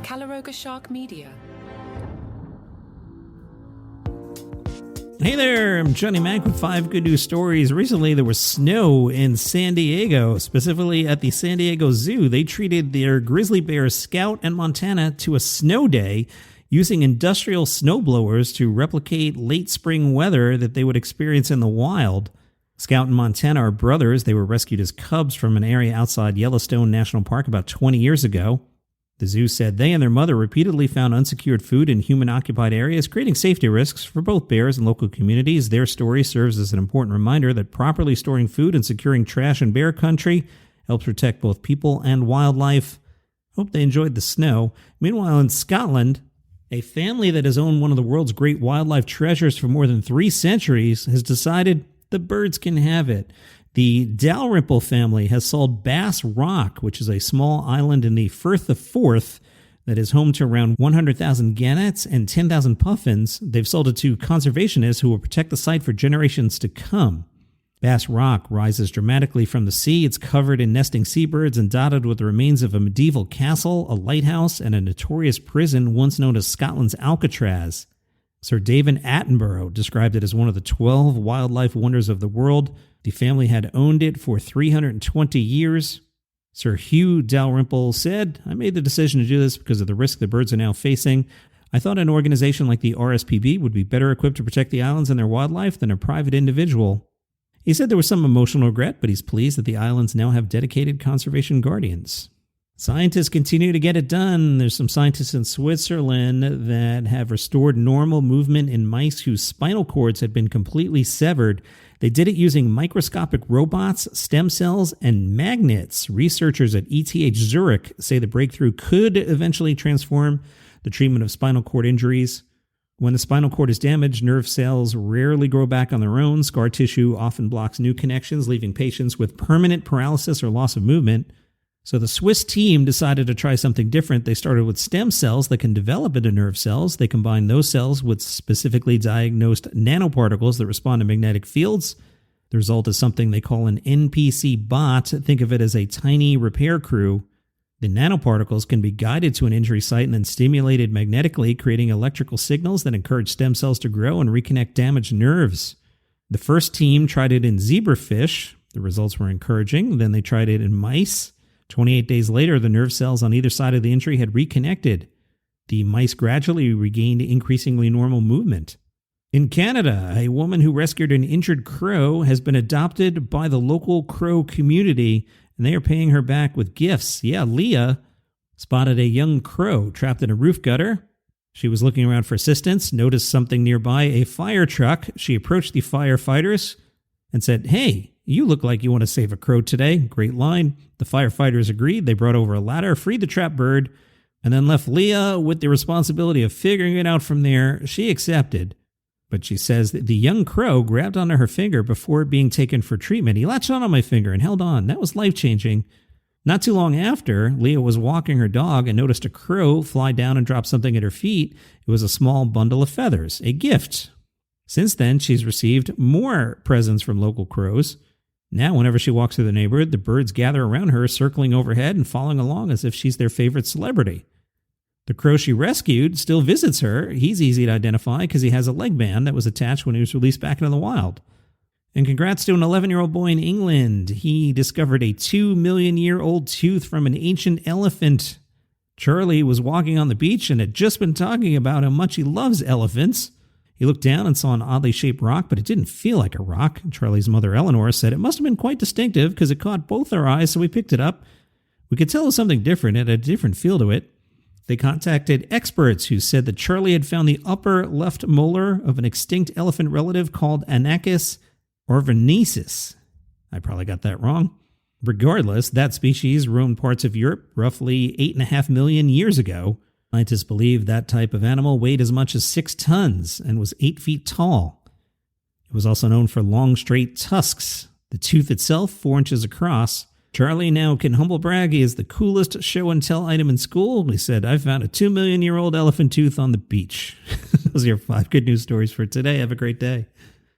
Calaroga Shark Media. Hey there, I'm Johnny Mac with 5 good news stories. Recently, there was snow in San Diego, specifically at the San Diego Zoo. They treated their grizzly bears Scout and Montana to a snow day using industrial snowblowers to replicate late spring weather that they would experience in the wild. Scout and Montana are brothers. They were rescued as cubs from an area outside Yellowstone National Park about 20 years ago. The zoo said they and their mother repeatedly found unsecured food in human-occupied areas, creating safety risks for both bears and local communities. Their story serves as an important reminder that properly storing food and securing trash in bear country helps protect both people and wildlife. Hope they enjoyed the snow. Meanwhile, in Scotland, a family that has owned one of the world's great wildlife treasures for more than 3 centuries has decided the birds can have it. The Dalrymple family has sold Bass Rock, which is a small island in the Firth of Forth that is home to around 100,000 gannets and 10,000 puffins. They've sold it to conservationists who will protect the site for generations to come. Bass Rock rises dramatically from the sea. It's covered in nesting seabirds and dotted with the remains of a medieval castle, a lighthouse, and a notorious prison once known as Scotland's Alcatraz. Sir David Attenborough described it as one of the 12 wildlife wonders of the world. The family had owned it for 320 years. Sir Hugh Dalrymple said, "I made the decision to do this because of the risk the birds are now facing. I thought an organization like the RSPB would be better equipped to protect the islands and their wildlife than a private individual." He said there was some emotional regret, but he's pleased that the islands now have dedicated conservation guardians. Scientists continue to get it done. There's some scientists in Switzerland that have restored normal movement in mice whose spinal cords had been completely severed. They did it using microscopic robots, stem cells, and magnets. Researchers at ETH Zurich say the breakthrough could eventually transform the treatment of spinal cord injuries. When the spinal cord is damaged, nerve cells rarely grow back on their own. Scar tissue often blocks new connections, leaving patients with permanent paralysis or loss of movement. So the Swiss team decided to try something different. They started with stem cells that can develop into nerve cells. They combined those cells with specifically diagnosed nanoparticles that respond to magnetic fields. The result is something they call an NPC bot. Think of it as a tiny repair crew. The nanoparticles can be guided to an injury site and then stimulated magnetically, creating electrical signals that encourage stem cells to grow and reconnect damaged nerves. The first team tried it in zebrafish. The results were encouraging. Then they tried it in mice. 28 days later, the nerve cells on either side of the injury had reconnected. The mice gradually regained increasingly normal movement. In Canada, a woman who rescued an injured crow has been adopted by the local crow community, and they are paying her back with gifts. Yeah, Leah spotted a young crow trapped in a roof gutter. She was looking around for assistance, noticed something nearby, a fire truck. She approached the firefighters and said, "Hey, you look like you want to save a crow today." Great line. The firefighters agreed. They brought over a ladder, freed the trapped bird, and then left Leah with the responsibility of figuring it out from there. She accepted, but she says that the young crow grabbed onto her finger before being taken for treatment. "He latched on my finger and held on. That was life-changing." Not too long after, Leah was walking her dog and noticed a crow fly down and drop something at her feet. It was a small bundle of feathers, a gift. Since then, she's received more presents from local crows. Now, whenever she walks through the neighborhood, the birds gather around her, circling overhead and following along as if she's their favorite celebrity. The crow she rescued still visits her. He's easy to identify because he has a leg band that was attached when he was released back into the wild. And congrats to an 11-year-old boy in England. He discovered a 2-million-year-old tooth from an ancient elephant. Charlie was walking on the beach and had just been talking about how much he loves elephants. He looked down and saw an oddly shaped rock, but it didn't feel like a rock. Charlie's mother, Eleanor, said it must have been quite distinctive because it caught both our eyes, so we picked it up. We could tell it was something different. It had a different feel to it. They contacted experts who said that Charlie had found the upper left molar of an extinct elephant relative called Anachus orvanesis. I probably got that wrong. Regardless, that species roamed parts of Europe roughly 8.5 million years ago. Scientists believe that type of animal weighed as much as 6 tons and was 8 feet tall. It was also known for long, straight tusks. The tooth itself, 4 inches across. Charlie now can humble brag he is the coolest show and tell item in school. He said, "I found a 2-million-year-old elephant tooth on the beach." Those are your 5 good news stories for today. Have a great day.